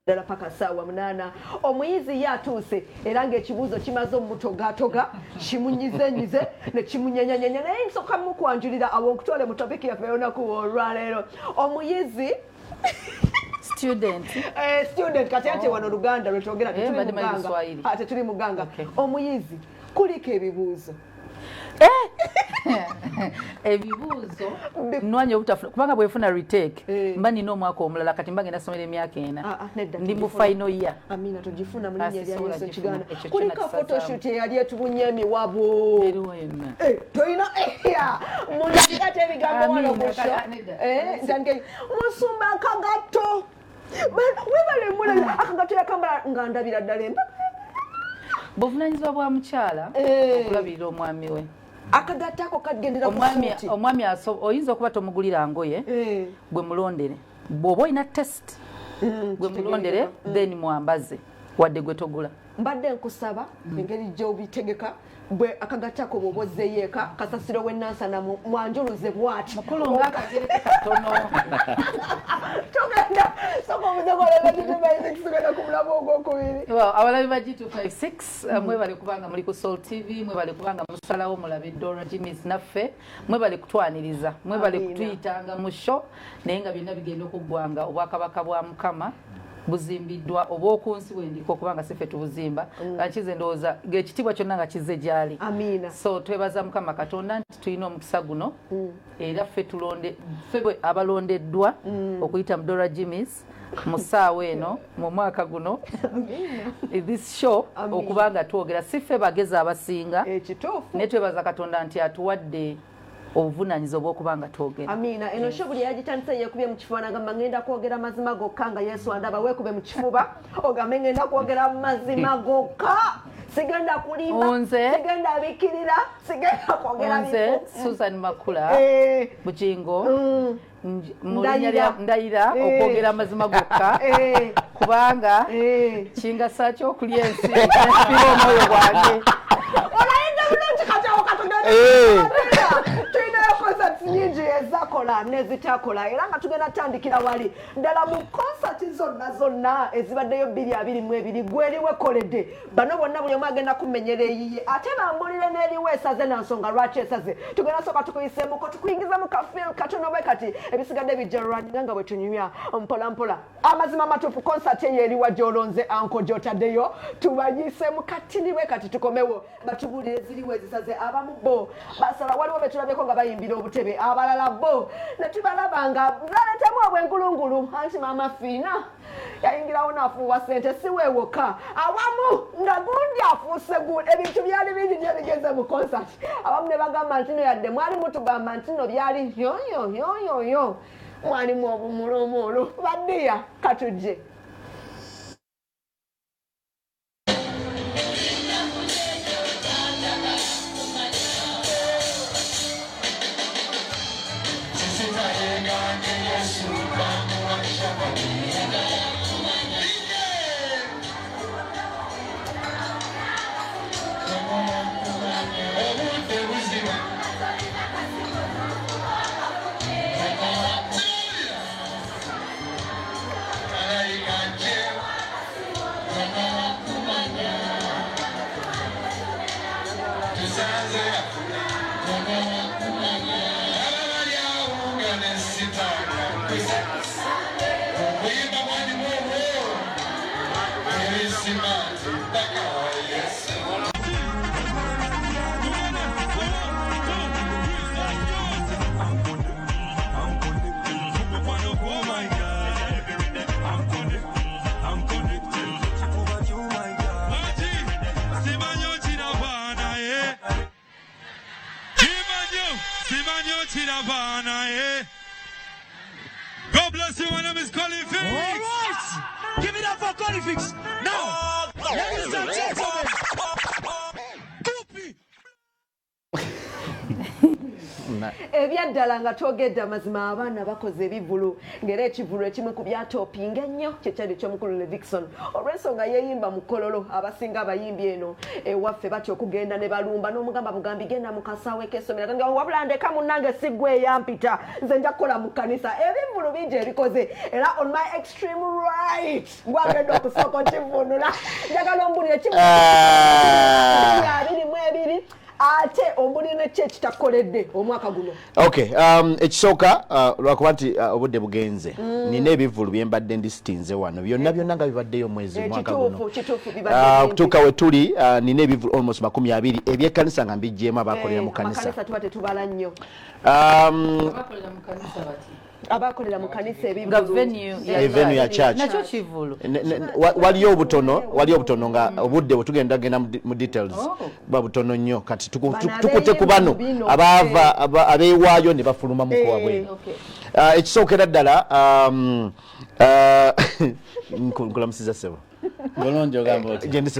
dala paka sawa munana omuyizi yatuuse era ng'ekibuuzo kimaze omutogatoga kimunyizenyize ne kimunyanyanyanya naye nsooka mukwanjulira awo nkutwale mu topiki yaffe olunaku olwaleero omuyizi student kati ate wano Luganda lwetwogera tetuli muganga omuyizi kuliko ebibuuzo ebibuuzo nwanya obutafuna kubanga bwefuna retake mba nina omwaka omulala kati mba ngenda somera emyaka ena ndi mu final year amina tugifuna mu linnya lya Yesu Kiganda kuliko photoshoot eyali etubunye emiwabo toyina munakigate ebigambo wano kusho musumba akagato webale mulala akagato yakambala nga ndabira ddala emba buvunanyizibwa bwa mukyala okulabirira omwami we akagatako kagendera ku omwami oyinza okuba tomugulira ngoye bwe mulondere bw'oba olina test bwe mulondere then mwambaze wadde gwe togula mbadde nkusaba engeri gy'obitegeka bwe akagatako bw'oba ozzeeyo kasasiro w'ennansana mwanjuluze bw'ati mukulu ng'akagereke katono togenda soka omuzegolera gitugenda ku mulamu ogwokubiri abalabi ba G256 mwebale kubanga muli ku Soul TV mwebale kubanga musalawo mulabe Dora Jimmy's naffe mwebale kutwaniriza mwebale kutuyitanga mu show naye nga byonna bigenda okuggwanga obwakabaka bwa Mukama buzimbiddwa oba okunsi wendiko kubanga siffe tubuzimba kakize ndowooza ng'ekitibwa kyonna nga kizze gyali so twebaza Mukama Katonda nti tulina omukisa guno era ffe abalondeddwa okuyita mu Dora Jimmy's mu ssaawa eno mu mwaka guno this show okubanga twogera siffe bagezi abasinga naye twebaza Katonda nti atuwadde obuvunanyizo bw'okubanga twogera amina eno show buli yagitandise yekubye mu kifuba nagamba ngenda kwogera mazima gokka nga Yesu andaba weekube mu kifuba ogambe ngenda kwogera mazima gokka sigenda kulimba sigenda bikirira sigenda kwogera nze Susan Makula Bujingo ndayira okwogera amazima gokka kubanga kingasa ky'okulya ensi ekifira omwoyo gwange olayinza bulungi katawo Katonda concert nyingi ezakola nezitakola era nga tugenda tandikira wali ddala mu concert zonna ezibaddeyo 222 gweriwe koledde bano bonna buli omu agenda kumenyera eyiye ate bambulire n'eriwe esaze na nsonga lwaki esaze tugenda soka tukuyisemuko tukuyingiza mu kafil katono bwe kati ebisigadde bijjarwaninga nga bwe tunyumya mpola mpola amazima amatuufu concert eyo eriwa gy'olonze anko gy'otaddeyo tubayise mu katini bwe kati tukomewo batubulire ziriwe ezisaze abamu bo basala waliwo betulabyeko nga bayimbira obutebe abalala bo netubalaba nga zaleetemu obwengulungulu anti maama fiina yayingirawo n'afuuwa ssente si weewoka awamu nga gundi afuuse ebintu byali bingi gye bigenze mu concert abamu ne bagamba nti no yadde mwali mutugamba nti no byali yoyoyoyo mwalimu obumulumulu baddiya katujje God bless you, my name is Colin Fix. All right. Give it up for Colin Fix. Now, ladies and gentlemen. ebyaddala nga twogedde amazima abaana bakoze ebivulu ngera ekivulu ekimu ku byatopinga ennyo kyekyali ky'omukulu Levikson olw'ensonga yeeyimba mu kololo abasinga abayimbi eno ewaffe batya okugenda ne balumba n'omugamba bugambi genda mu kasaawe k'essomero nga wabula ndeka munnange siggwe eyampita nze nja kukola mu kkanisa ebivulu bingi ebikoze era on my extreme right gwagedde okusooka okivunula njagala ombulire kimu abiri mu ebiri ate ombulire ki ekitakoledde omwaka guno. Okay, ekisooka lwakuba nti obudde bugenze nina ebivulu bye mbadde ndisitinze wano byonna nga bibaddeyo omwezi omwaka guno okutuuka we tuli nina ebivulu almost 20 ebyekkanisa nga mbijjeemu abakolera mu kanisa tuba tetubala nnyo abakolera mu kanisa venue ya church nakyo kivulu waliyo obutono nga obudde bwetugenda genda mu details buba butono nnyo kati tukute ku bano abaava abeewaayo ne bafuluma mu kwabwe ekisookera ddala nkulamusiza ssebo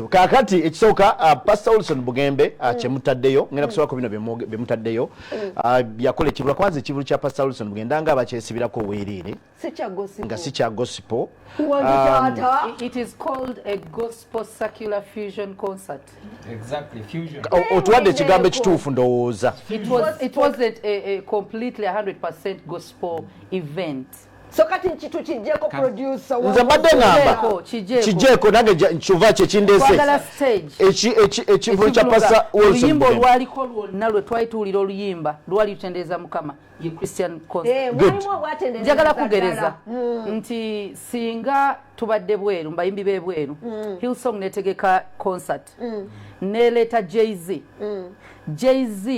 kakati ekisooka Pastor Wilson Bugembe kyemutaddeyo ngenda kusobola ku bino byemutaddeyo yakola ekivulu kwanza ekivulu kya Pastor Wilson Bugembe nga bakyesibirako weerere nga si kya gospel. It is called a gospel secular fusion concert. Exactly, fusion. Otuwadde ekigambo ekituufu ndowooza. It wasn't a completely 100% gospel event. So kati nchitu kijeko producer nze mbadde ngamba kijeko nange nchuva kye kindese kwagala stage ekivulu kya Pastor Wilson oluyimba lwaliko lwonna lwe twayituulira oluyimba lwali tutendeeza Mukama ye Christian concert njagala kugereza nti singa tubadde bweru mbayimbi bebweru Hillsong netegeka concert neleta Jay-Z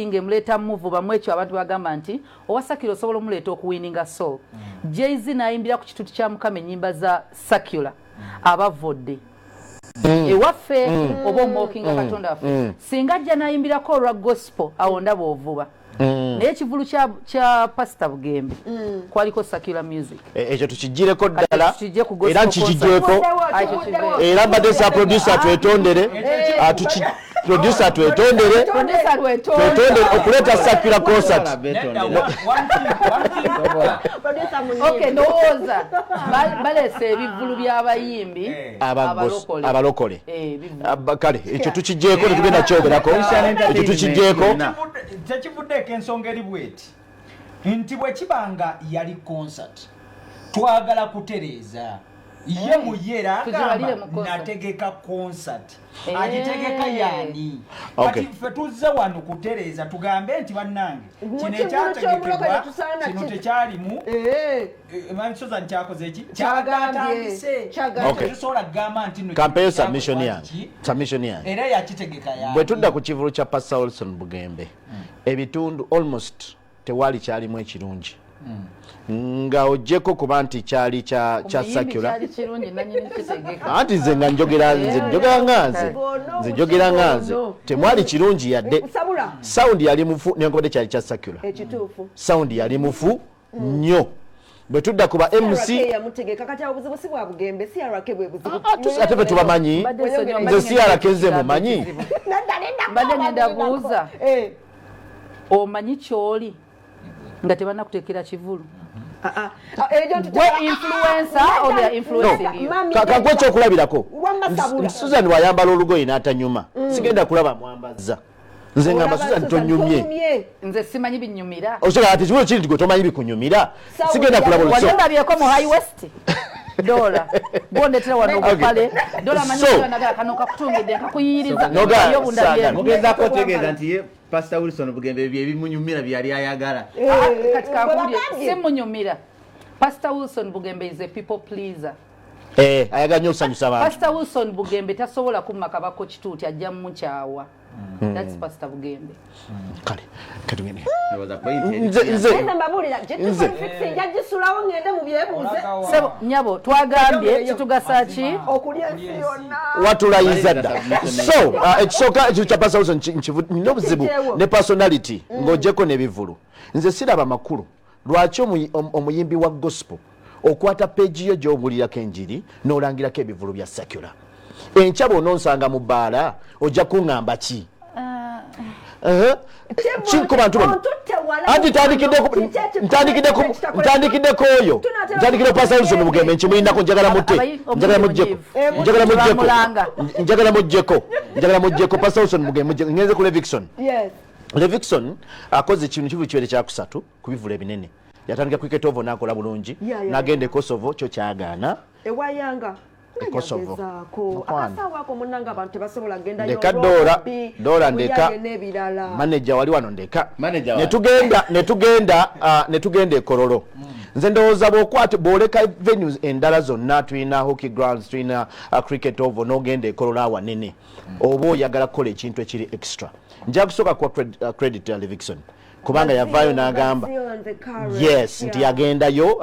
ngemuleta muvuba mwekyo abantu bagamba nti owasakiro osobola omuleta okuwininga soul. Jay-Z nayimbira ku kitutu kya Mukama ennyimba za secular abavodde ewaffe oba omwokinga Katonda waffe singa ajja nayimbirako olwa gospel awo ndaba ovuba naye ekivulu kya Pastor Bugembe kwaliko secular music ekyo tukigireko ddala era nkikijjeko era mbadde sa producer twetondere producer twetondere okuleta secular concert. Okay, ndowooza balese ebivulu by'abayimbi abalokole kale ekyo tukijjeeko netugenda kyogerako ekyo tukijjeeko tekivuddeeko ensonga eri bweti nti bwe kibanga yali concert twagala kutereeza ye muyera agamba nategeka concert agitegeka yani kati ffe tuzze wano kutereeza tugambe nti bannange kino ekyategekebwa kino tekyalimu mansoza nkyakoze eki kyagatandise tusobola kugamba nti campaign submission yange era yakitegeka yani bwe tudda ku kivulu kya Pastor Wilson Bugembe ebitundu almost tewali kyalimu ekirungi nga ojjeko kuba nti kyali kya secular anti nze nga njogera nganze temwali kirungi yadde sound yali mufu nenkobadde kyali kya secular sound yali mufu nnyo bwe tudda kuba MC ate be tubamanyi nze siyarake nze mumanyi mbadde ngenda buuza omanyi kyoli nga tebana kutekera kivulu influencer or they are influencing you kakwe ekyokulabirako Susan wayambala olugoye n'atanyuma sigenda kulaba mwambaza nze ngamba Susan tonyumye nze simanyi binyumira osobola ati kibulo kiri ngo tomanyi bikunyumira sigenda kulaba oluso wallabyeko mu high west dola bondetera wano okupale dola manyi naga kanoka kutungidde kakuyiriza yo bundabye mugeza ko tegeza nti ye Pastor Wilson Bugembe bye bimunyumira byali ayagala katika kulia simunyumira Pastor Wilson Bugembe is a people pleaser ayaga nnyo osanyusa abantu Pastor Wilson Bugembe tasobola kumaka bako kituuti ajja mu kyawa that's Pastor Bugembe kale katugende nze mbabulira nze yajisulawo ngende mu byebuuze sebo nyabo twagambye kitugasa ki okulya ensi yonna watulayiza dda so ekisooka ekyo kya Pastor Wilson nina obuzibu ne personality ng'ojjeko n'ebivulu nze siraba makulu lwaki omuyimbi wa gospel okwata peji yo gy'obulirako enjiri n'olangirako ebivulu bya secular enkya bw'onoonsanga mu bbaala ojja kuŋŋamba ki Chinku bantu bano. Anti ntandikide koyo. Ntandikide Pastor Wilson Mugembe nchimulina ko njagala mutte. Njagala mujjeko Pastor Wilson Mugembe ngenze ku Levikson. Yes. Levikson akoze ikintu kivu kiwere kya kusatu kubivula ebinene. Yatandika cricket over nakola bulungi. Nagende Kosovo kyo kyagaana. Ewayanga. Kosovo. Akasawa ko munanga abantu tebasobola genda yo. Ndeka dola ndeka. Manager wali wano ndeka. Netugenda Korolo. Nze ndowooza bw'okwata bw'oleka venues endala zonna tulina hockey grounds tulina cricket over n'ogenda Korolo awanene. Oba oyagala kukola ekintu ekiri extra. Nja kusooka kwa credit ya Levikson. Kubanga yavayo n'agamba yes nti agendayo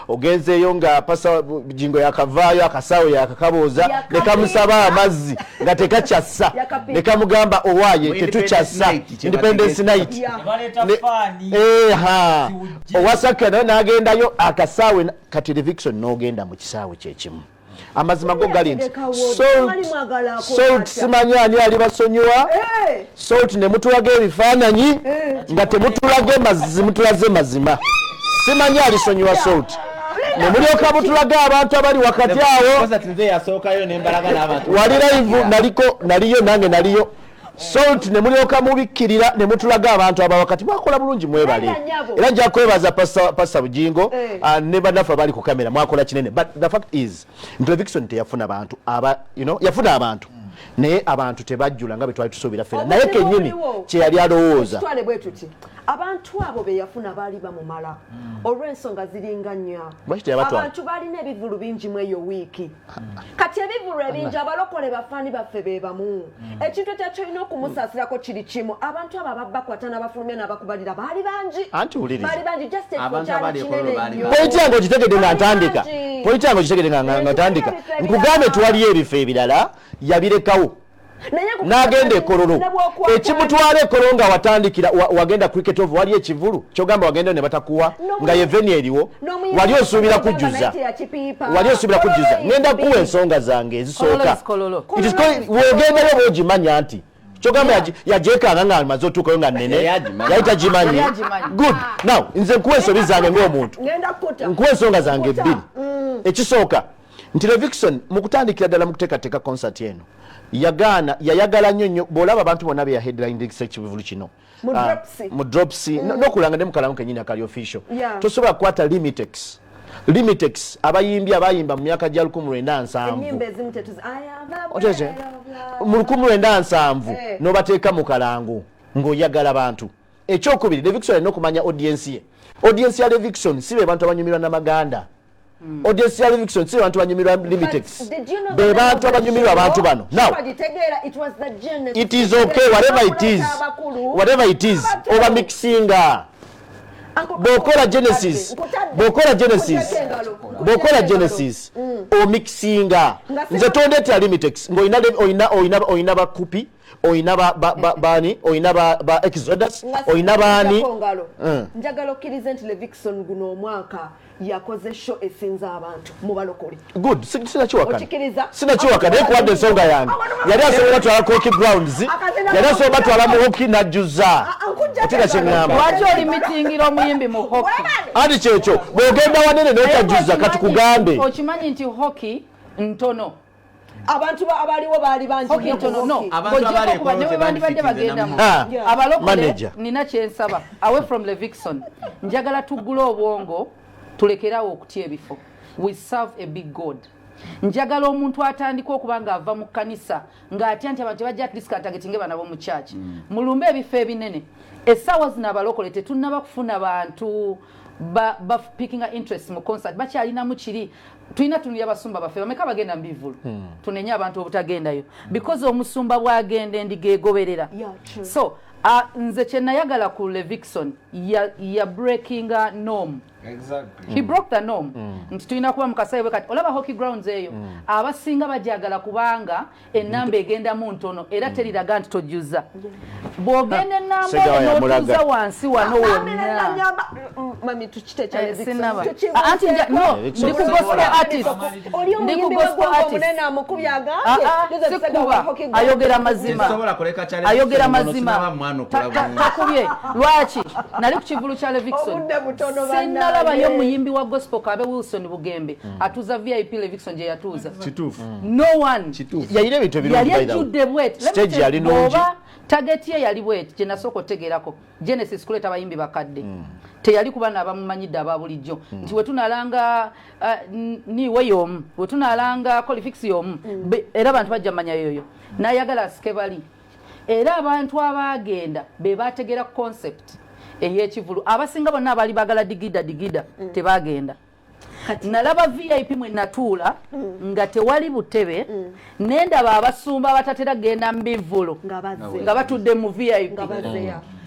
ogenzeeyo nga pasa jingo yakavaayo akasawo yakakabuuza nekamusaba amazzi nga tekakyassa nekamugamba owaaye tetukyassa Independence Night owasakira nayo n'agendayo akasaawe kati Levikson n'ogenda mu kisaawe kyekimu amazima go gali nti Salt simanya ani ali basonyiwa Salt ne mutulaga ebifaananyi nga temutulaze mazima simanya ali sonyiwa Salt ne mulyoka mutulaga abantu abali wakati awo wali live naliyo nange naliyo Salt ne mulyoka mubikkirira ne mutulaga abantu aba wakati mwakola bulungi mwebale era nja kwebaza pasa Bujingo ne banafa bali ku kamera mwakola kinene but the fact is Levikson teyafuna abantu yafuna abantu naye abantu tebajjula nga betwali tusobira fena naye kenyini kye yali alowooza abantu abo be yafuna baali bamumala olw'ensonga ziringa nnyo abantu balina ebivulu bingi mu eyo wiiki kati ebivulu ebingi abalokole bafaani baffe be bamu ekintu ekyakyolina okumusaasirako kiri kimu abantu abo ababakwata n'abafulumya n'abakubalira baali bangi just ekyali kinene nnyo pointi yange ogitegedde nga ntandika nkugambe twaliyo ebifo ebirala yabirekawo n'agenda Korolo ekimutwala Korolo nga watandikira wagenda cricket over wali ekivulu kyogamba wagenda ne batakuwa nga yeveni eriwo wali osuubira kujjuza ngenda kuwa ensonga zange ezisooka wogendayo bwogimanya nti kyogamba yajeekanga nga amaze otuukayo nga nnene yayita gimanyi good now nze nkuwa ensobi zange ng'omuntu nkuwa ensonga zange ebbiri ekisooka nti Levikson mu kutandikira ddala mu kuteekateeka concert eno yayagala nnyo bw'olaba abantu bonna be ya headline ekivulu kino mu dropsy n'okulanga ne mukalamu kennyini akali official tosobola kukwata limitex abayimba mu myaka gya 1970 mu 1970 n'obateeka mu kalango ng'oyagala bantu ekyokubiri Levikson alina okumanya audience ya Levikson si be bantu abanyumirwa n'amaganda audience ya Levikson si bantu banyumirwa limitex be bantu abanyumirwa abantu bano now it is okay whatever it is over mixinga bokola genesis o mixinga nze tondeta limitex ngoina bakupi oyina bani oyina ba exodus oyina bani njagala okkiriza nti Levikson guno omwaka yakoze show esinza abantu mu balokole good sinakiwaka naye kuwadde ensonga yange yali asobola batwala hockey grounds yali asobola batwala mu hockey najjuza otera kyeŋŋamba lwaki oli mitingira omuyimbi mu hockey anti kyekyo bw'ogenda wanene n'otajjuza kati kugambe okimanyi nti hockey ntono abantu abaliwo baali bangi bandibadde bagendamu abalokole nina kyensaba away from Levikson njagala tuggule obwongo tulekerawo okutya ebifo we serve a big God njagala omuntu atandika okuba ng'ava mu kkanisa ng'atya nti abantu bajja at least katagetinge banabo mu church mulumbe ebifo ebinene essaawa zino abalokole tetunnaba kufuna bantu pickinga interest mu concert bakyalinamu kiri tulina tunulya basumba baffe bameka bagenda mbivulu tunenye abantu obutagendayo because omusumba bwagenda endiga egoberera so nze kye nayagala ku Levikson ya breakinga norm Exactly. He broke the norm. Nti tulina kuba mukasayi bwe kati olaba hockey grounds eyo abasinga bajagala kubanga ennamba egenda mu ntono era teriraga nti tojuza bw'ogenda ennamba n'otuuza wansi wano wonna mami tukite challenge sinaba anti no ndi ku gospel artist ndi ku gospel artist munene amukubyaga sikuba ayogera mazima ayogera mazima takubye lwaki nali ku kivulu kya Levikson sinalabayo muyimbi wa gospel Kabe Wilson Bugembe atuza VIP Levikson je yatuza kitufu no one yayire bintu birungi by the way stage yali nonji target ye yali bwet je nasoko tegerako Genesis kuleta bayimbi bakadde teyali kubana abamumanyidde ababulijjo nti wetunalanga Niwe yomu wetunalanga Colifix yomu era abantu bajja manya yoyo nayagala skebali era abantu abagenda be bategera concept ey'ekivulu abasinga bonna abali bagala digida tebagenda nalaba VIP mwe natuula nga tewali butebe nendaba abasumba abatatera genda mbivulu nga batudde mu VIP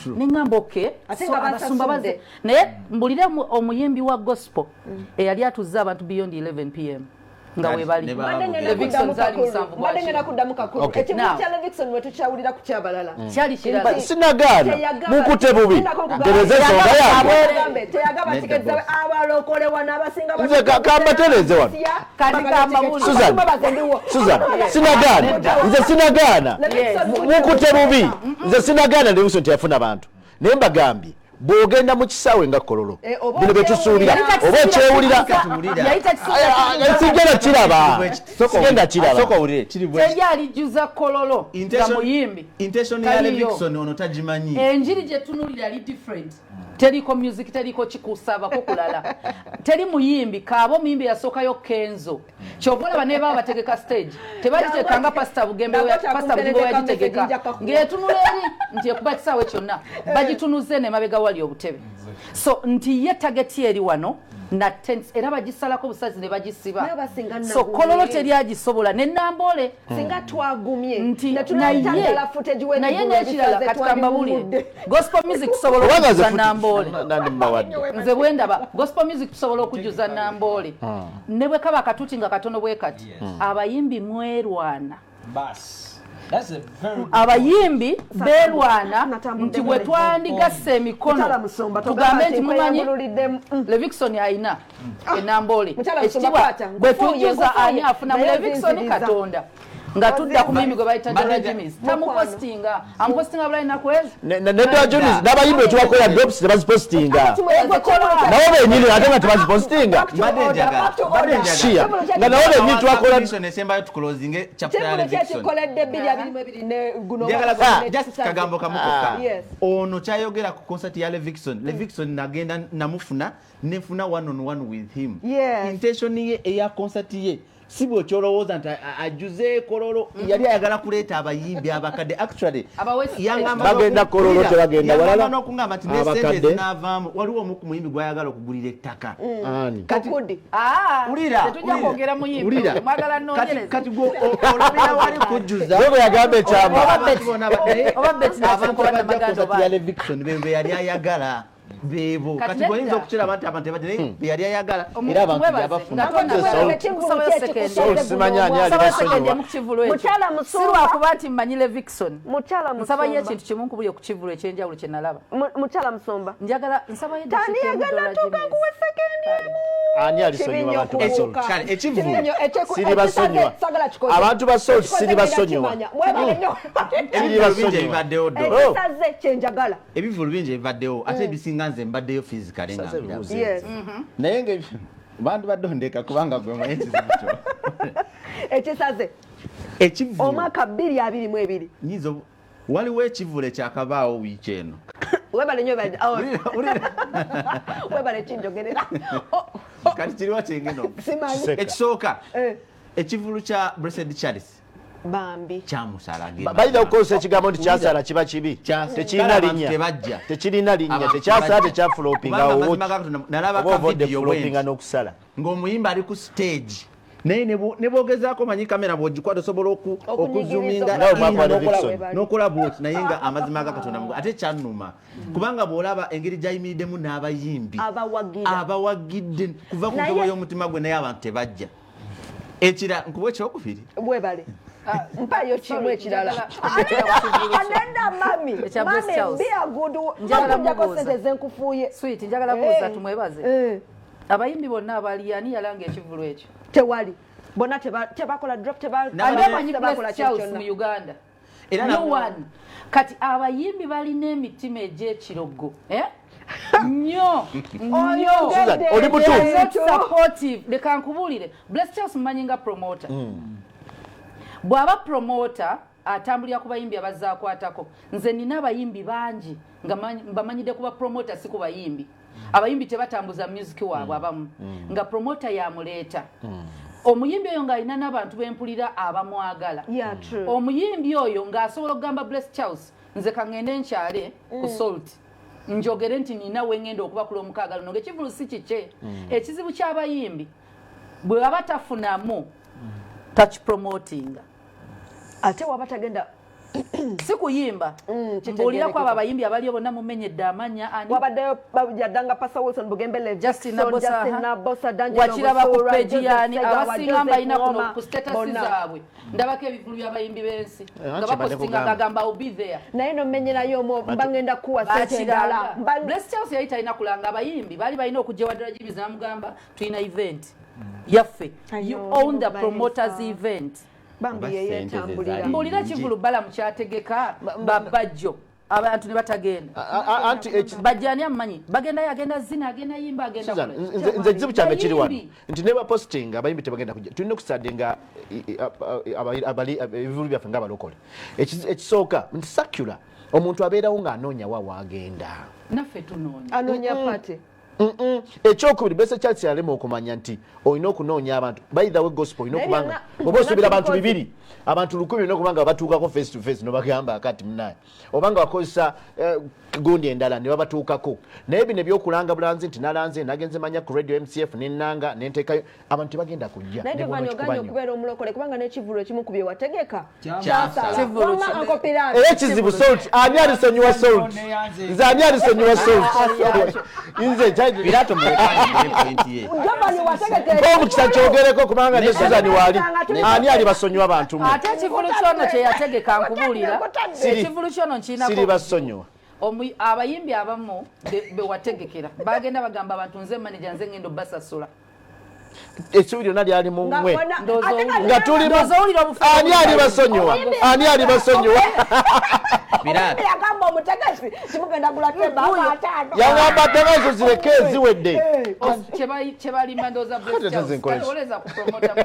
nengamba okay abasumba baze naye mbulire omuyimbi wa gospel eyali atuzza abantu beyond 11 pm nga webali Levikson zali musanvu bwachi madengera kuddamu kakulu ekivulu kya Levikson wetu kyawulira ku kyabalala kyali kirala sinagana mukute bubi tereze ensonga yange teyagaba tikeza abalokolewa n'abasinga nze kamba tereze wano kati kamba buli Susan sinagana nze sinagana mukute bubi nze sinagana Levikson teyafuna abantu naye mbagambye bwogenda mu kisaawe nga kololo bino betusuubira oba ekyewulira sigenda kiraba sigenda kiraba teyalijuza kololo nga muyimbi intention ya Levikson ono tagimanyi enjiri gye tunulira ali different teriko music teriko kikusaba ko kulala teri muyimbi kabo muyimbi yasookayo Kenzo kyobola bane baba bategeka stage tebagitekanga pastor Bugembe yagitegeka ngetunuleri nti ekuba kisaawe kyonna bagitunuze ne mabega wali obutebe so nti ye target eri wano na tense era bagisalako busazi ne bagisiba so kololo teri agisobola ne nambole singa twagumye natulala footage we naye nekirala katika mbabuli gospel music sobola okujuza nambole nze bwendaba gospel music sobola okujuza nambole ne bwe kaba katuti nga katono bwe kati abayimbi mwerwana Bas. That's a very abayimbi belwana nti bwe twandigasa emikono tugambe nti mumanyi Levikson ayina enambole ekitibwa bwe tujuza ani afuna mu Levikson Katonda nga tudda ku mimi gwe bayita Dora Jimis tamupostinga ampostinga abula inakwezi ne Dora Jimis n'abayimbi tubakola drops tebazipostinga nawo benyini ate nga tebazipostinga shia nga nawo benyini tubakola nesembayo tuclosing chapter ya Levikson just kagambo kamukoka ono kyayogera ku concert ya Levikson nagenda namufuna nefuna one on one with him intention ye eya concert ye sibo kyolowooza nti ajuze kololo yali ayagala kuleeta abayimbi abakadde actually bagenda kololo tebagenda walala n'okungamba nti nesente zinavaamu waliwo omu ku muyimbi gwayagala okugulira ettaka kati kati olabira wali kujjuza yagamba ekyama ya Levikson bebe yali ayagala bebo kati boyinza okukira abantu tebadde yali ayagala era abantu abafuna simanyani ali basonyiwa mukyala musirwa kuba ati mmanyi Levikson nsaba ye ekintu kimu nkubulye ku kivulu ekyenjawulo kye nalaba mukyala musomba njagala nsaba ye ani alisonyiwa abantu basonyiwa kale ekivulu siri basonyiwa abantu basonyiwa siri basonyiwa ebivulu bingi ebivaddewo ate bisinga nze mbaddeyo physically nga naye nga bantu badondeka kubanga gwe manyi ekizibu kyo ekisaze ekivulu omwaka 2022 nyizo waliwo ekivulu ekyakabaawo wiiki eno webale nyo webale kinjogerera kati kiriwa kyengeno simanyi ekisooka ekivulu kya Blessed Charles bambi kyamusala bayina okukozesa ekigambo nti kyasala kiba kibi tekirina linnya tekirina linnya tekyasala tekyafulopinga nalaba floppinga n'okusala ng'omuyimba ali ku stage naye ne bogezaako manyi kamera bw'ogikwata osobola okuzoominga n'okulaba oti naye nga amazima ga Katonda mu ate kyannuma kubanga bw'olaba engeri gy'ayimiriddemu n'abayimbi abawagidde kuva ku ntobo y'omutima gwe naye abantu tebajja ekira nkuba ekyokubiri bwebale mpayo kimu ekirala anenda mami bia gudu njagala sente zenkufuye sweet njagala kuuza tumwebaze abayimbi bonna abali ani yalanga ekivulu ekyo tewali bonna tebakola drop tebakola Charles mu Uganda no one kati abayimbi balina emitima egy'ekirogo nnyo oli mutuufu supportive leka nkubulire Bless Charles mumanyinga promoter bw'aba promoter atambulira ku bayimbi abazaakwatako nze nina abayimbi bangi nga mbamanyidde kuba promoter si ku bayimbi abayimbi tebatambuza music waabwe abamu nga promoter yamuleeta omuyimbi oyo ng'alina n'abantu bempulira abamwagala omuyimbi oyo ng'asobola okugamba Bless Charles nze kaŋŋende nkyale ku Salt njogere nti nina wengenda okubakula omukaaga luno ng'ekivulu si kikye ekizibu ky'abayimbi bwe baba tafunamu takipromotinga ate waba tagenda si kuyimba mbuulira kwabo abayimbi abaliyo bonna mumenyedde amanya ani wabaddeyo yaddanga Pastor Wilson Bugembele Justin Nabosa wakiraba ku peji yani abasinga mbalina kuno ku status zaabwe ndabako ebivulu by'abayimbi b'ensi nga bapostinga gagamba I'll be there naye no menyerayo mbangenda kuwa sente ndala Bless Charles yali talina kulanga abayimbi bali balina okujja wadala jibiza namugamba tulina event yaffe you own the promoters event bambi yeye tambulira mbulira kivulu bala mukyategeka babajjo abantu ne batagenda bajjani amanyi bagenda yagenda zina agenda yimba agenda nze kizibu kyange kiri wano nti ne baposting abayimbi tebagenda kujja tulina okusadinga ebivulu byaffe ng'abalokole ekisooka nti sakula omuntu abeerawo ng'anoonya wa waagenda naffe tunoonya anoonya pate ekyokubiri Bless Charles yalema okumanya nti olina okunoonya abantu by the way gospel olina okubanga oba osuubira abantu 200 abantu 100 olina okubanga batuukako face to face nobagamba akati munaye obanga bakozesa gundi endala ne babatuukako naye bino ebyokulanga bulanzi nti nalanze nagenze manya ku radio MCF nenanga nenteekayo abantu tebagenda kujja naye oganya okubeera omulokole kubanga n'ekivulu ekimu ku bye wategeka ekizibu Salt ani alisonyiwa Salt nze ani alisonyiwa Salt nze Pirato omukisa kyogereko kubanga ne Susan waali ani ali basonyiwa abantu ate ekivulu kyono kye yategeka nkubuulira ekivulu kyono nkiinako siri basonyiwa abayimbi abamu bewategekera bagenda bagamba abantu nze manager nze ngendo basasula ekibi lyonna lyali mu mmwe nga tuli ani ali basonyiwa ani ali basonyiwa yagamba omutegesi kimugenda gulatemba ataano yagamba tegezo zireke eziwedde kyebalimba ndooza oleza kupromota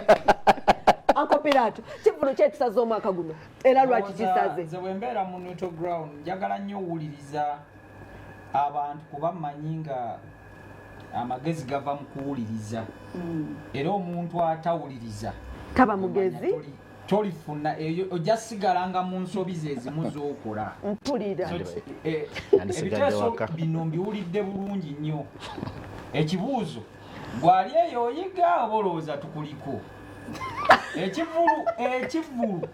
Uncle Pirato kivulu kyekisaze omwaka guno era lwaki kisaze nze bwembeera mu neutral ground njagala nnyo owuliriza abantu kuba mmanyi nga amagezi gava mu kuwuliriza era omuntu atawuliriza taba mugezi tolifuna eyo ojja sigalanga mu nsobi ze ezimu z'okola mpulira ebiteeso bino mbiwulidde bulungi nnyo ekibuuzo gwali eyo oyiga oba olowooza tukuliko ekivulu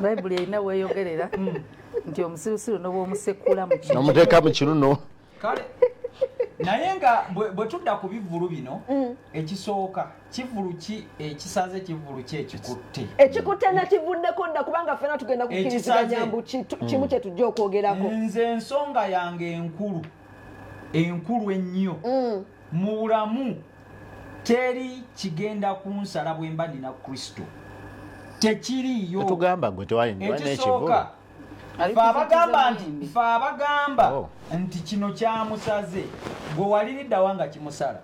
bayibuli erina weeyogerera nti omusirusiru n'obwomusekula nomuteeka mu kiruno kale naye nga bwe tudda ku bivulu bino ekisooka kivulu ki ekisaze kivulu ki ekikutte nakivuddeko dda kubanga ffena tugenda kukkiriziganya mbu kimu kye tujja okwogerako nze ensonga yange enkulu ennyo mu bulamu teri kigenda kunsala bwe mba ndina Kristo tekiriyo tugamba gwe tewalina ekivulu fe abagamba nti kino kyamusaze gwe waliriddawa nga kimusala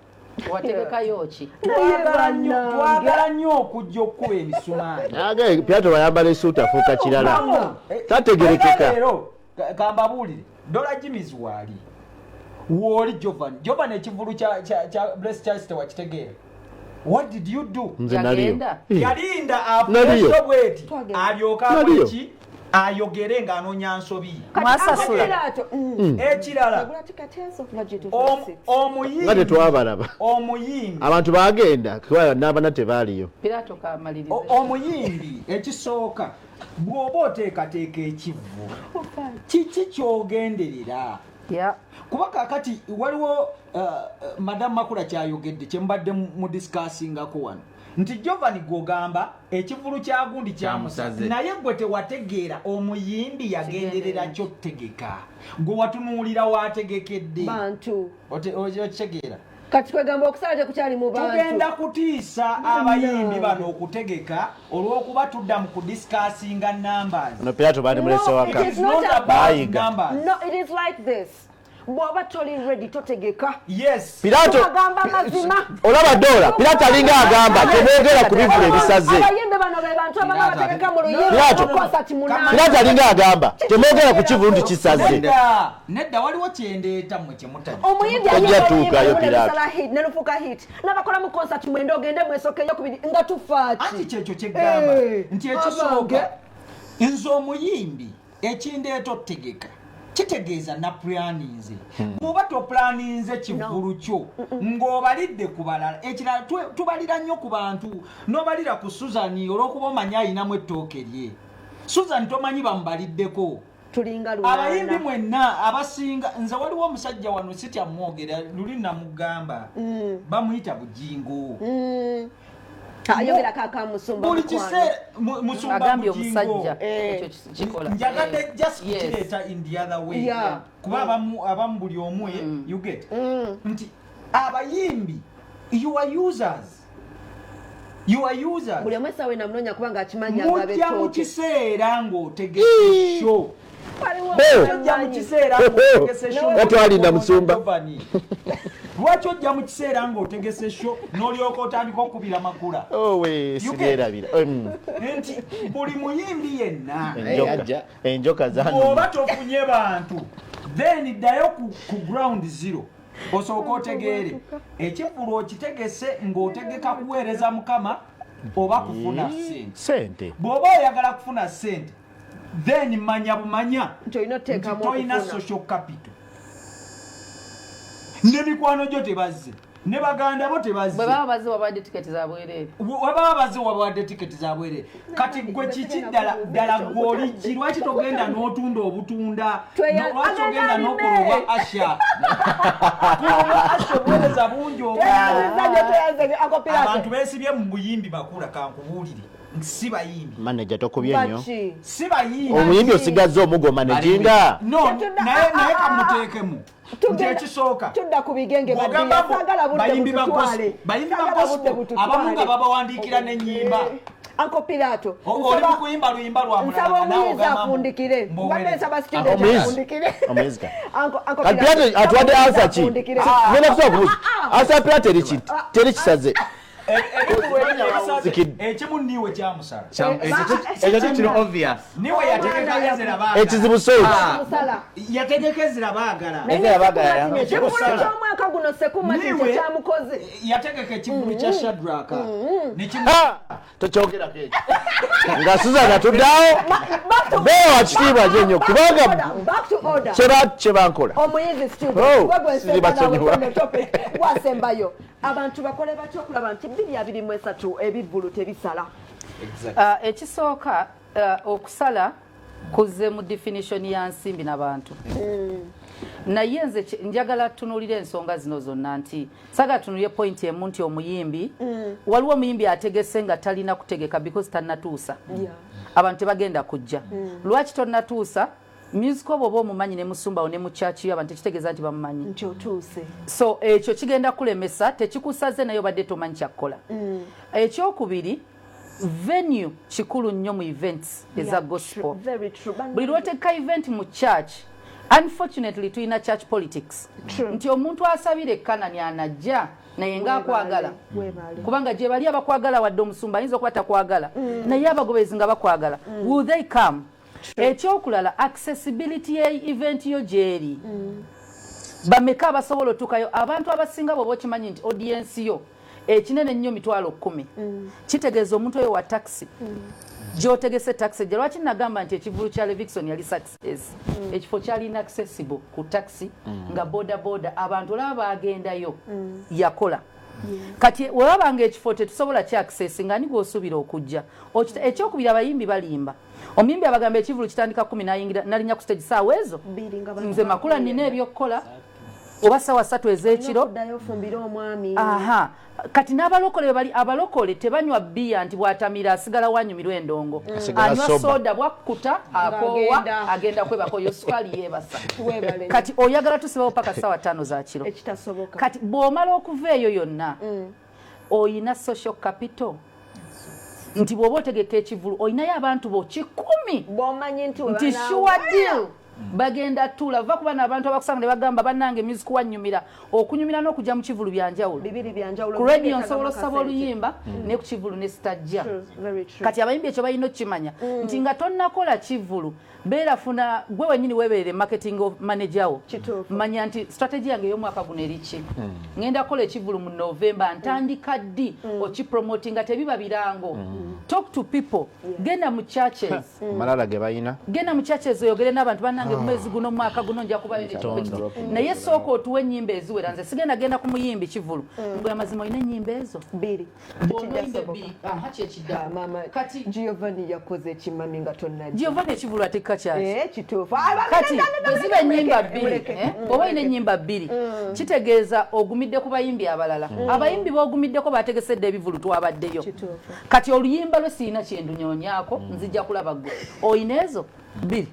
wategekayo ki twagala nnyo okujja okukuba emisumaali Pirato bayambala esuuti afuuka kirala tategerekeka kambabuulire Dola Jimmy's waali wooli Jovan ekivulu kya Bless Charles tewakitegeera what did you do nze naliyo yalinda afresh bweti alyoka akoki ayogere ng'anoonya nsobi. Mwasasula. Ekirala omuyimbi abantu bagenda kuba n'abana tebaaliyo. Pirato kamaliriza. Omuyimbi ekisooka bw'oba oteekateeka ekivu kiki ky'ogenderera? Kuba kaakati waliwo Madam Makula kyayogedde kye mbadde mu discussingako wano nti Jovan gw'ogamba ekivulu kya gundi kyamusaze naye gwe tewategeera omuyimbi yagenderera ky'otegeka gwe watunuulira waategekedde bantu okitegeera kati kwegamba okusala tekukyali mu bantu tugenda kutiisa abayimbi bano okutegeka olw'okuba tudda mu kudiscussinga numbers. No, Pirato bali mulese waka. It is not about numbers. No, it is like this. Bw'oba toli ready totegeka. Yes. Pirato agamba mazima. Olaba dola. Pirato alinga agamba tebogera ku bivulu ebisaze. Abayimbe bano be bantu abanga bategeka mu luyimba. Pirato alinga agamba tebogera ku kivulu nti kisaze. Nedda waliwo kyendeeta mwe kyemutali. Omuyimbi ajatuuka yo Pirato. Ne lufuka hit. N'abakola mu concert mwende ogende mwesokeyo kubiri nga tufaati. Anti kyekyo kyegamba nti ekisooka nze omuyimbi ekindeeta otegeka kitegeeza na planinze bw'oba toplaninze kivulu kyo ng'obalidde ku balala ekirala tubalira nnyo ku bantu n'obalira ku Susan olw'okuba omanyi ayinamu ettooke lye Susan tomanyi bamubaliddeko abayimbi mwenna abasinga nze waliwo omusajja wano sitya mwogera luli namugamba bamuyita bujingo ayogera kaka musumba buli kiseera musumba agambye omusajja ekyo kikola njagadde just kukireeta in the other way kuba abamu buli omu you get nti abayimbi you are users buli omwe esawa enamunoonya kubanga akimanyi agabe mujja mu kiseera ng'otegese sho mujja mu kiseera ng'otegese sho atwalinda musumba lwaki ojja mu kiseera ng'otegese sho n'olyoka otandika okubira Makula sigerabira nti buli muyimbi yenna enjoka oba tofunye bantu then ddayo ku ground zero osooka otegeere ekivulu okitegese ng'otegeka kuweereza Mukama oba kufuna sente bw'oba oyagala kufuna sente then manya bumanya tolina social capital ne mikwano gyo tebazze ne baganda bo tebazze bwe baba bazze wabadde tiketi za bwereere wababa bazze wabadde tiketi za bwereere kati gwe kiki ddala gw'oliki lwaki togenda n'otunda obutunda lwaki ogenda n'okola oba asha kuba asha obuweereza bungi abantu beesibye mu buyimbi Makula kankubuulire si bayimbi manager tokubye nnyo si bayimbi omuyimbi osigazza omugo managing naye kamuteekemu nti ekisooka tudda ku bigenge bayimbi ba gospel abamu nga babawandiikira n'ennyimba Uncle Pirato oli mu kuyimba luyimba lwa mulala nawe ogamba afundikire mbadde student afundikire Uncle Pirato atwadde answer ki ngenda kusaba kubuuza answer Pirato teri kisaze ekimu Niwe kyamusala ekyo kino obvious Niwe yategeka Ezra baagala ekizibu sooti yategeka Ezra baagala ky'omwaka guno sekuma kye kyamukoze yategeka ekivulu kya Shadraka tokyogerako ekyo nga Susan atuddeawo beewa kitiibwa gye nnyo kubanga kyebankola omuyizi wasembayo abantu bakole batya okulaba nti 2023 ebivulu tebisala ekisooka okusala kuzze mu definition ya nsimbi n'abantu naye nze njagala tunuulira ensonga zino zonna nti saga tunulye point emu nti omuyimbi waliwo omuyimbi ategese nga talina kutegeka because tannatuusa abantu tebagenda kujja lwaki tonnatuusa music obo omumanyi ne musumbawo ne mu church yo abantu tekitegeeza nti bamumanyi nti otuuse so ekyo kigenda kulemesa tekikusaze nayo badde tomanyi kyakkola ekyokubiri venue kikulu nnyo mu events eza gospel buli lwotegeka event mu church unfortunately tulina church politics nti omuntu asabira ekkanani anajja naye ngaakwagala kubanga gye bali abakwagala wadde omusumba ayinza okuba takwagala naye abagobezi nga bakwagala will they come ekyokulala accessibility ya event yo gyeri bameka abasobola otukayo abantu abasinga bwoba okimanyi nti audience yo ekinene nnyo mitwalo 10 kitegeeza omuntu oyo wa taxi gyotegese taxi gye lwaki nagamba nti ekivulu kya Levikson yali success ekifo kyali inaccessible ku taxi nga boda abantu olaba bagendayo yakola kati webabanga ekifo tetusobola kya access nga ni gwosuubira okujja ekyokubiri abayimbi balimba omuyimbi abagamba ekivulu kitandika 10 nalinya ku stage saawa ezo nze Makula nina ebyokukola oba saawa 3 ez'ekiro aha kati n'abalokole bali abalokole tebanywa bbiya nti bwatamira asigala wanyumirwa endongo anywa soda bwakkuta akoowa agenda kwebakoyo sukali yeebasa kati oyagala tusibawo paka saawa 5 za kiro kati bw'omala okuva eyo yonna oyina social capital nti bw'oba otegeka ekivulu oyinayo abantu bo 10 nti sure deal bagenda tula va kuba n'abantu abakusanga ne bagamba bannange music wanyumira okunyumira n'okujja mu kivulu byanjawulo ku radio nsobola osaba oluyimba ne ku kivulu ne sitajja kati abayimbi ekyo balina okukimanya nti nga tonnakola kivulu beera funa gwe wenyini weebeere marketing manager wo manya nti strategy yange ey'omwaka guno eriki ngenda kukola ekivulu mu November ntandika ddi okipromoting nga tebiba birango talk to people genda mu churches malala ge bayina genda mu churches oyogere n'abantu bannange mwezi guno mwaka guno nja kuba naye sooka otuwe ennyimba eziwera nze sigenda genda ku muyimbi kivulu mbwe amazima olina ennyimba ezo 2 kati Jovan yakoze ekimami nga tonna Jovan ekivulu atikka kyaki kituufu kati bweziba ennyimba 2 oba olina ennyimba 2 kitegeeza ogumidde ku bayimbi abalala abayimbi boogumiddeko bategesedde ebivulu twabaddeyo kati oluyimba lwe siina kyendunyonyaako nzijja kulaba gwe oyina ezo 2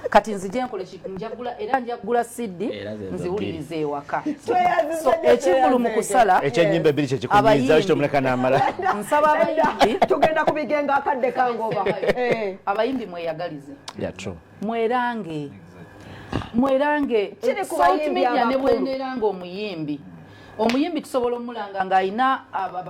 kati nzije nkole njagula era njagula CD nziwulirize ewaka so ekivulu mu kusala ekyenyimba 2 kye kikunyiriza kitomuleka n'amala nsaba abayimbi tugenda kubigenga akadde kangoba abayimbi mweyagalize mwerange South Media ne bweneranga omuyimbi tusobola omulanga ng'alina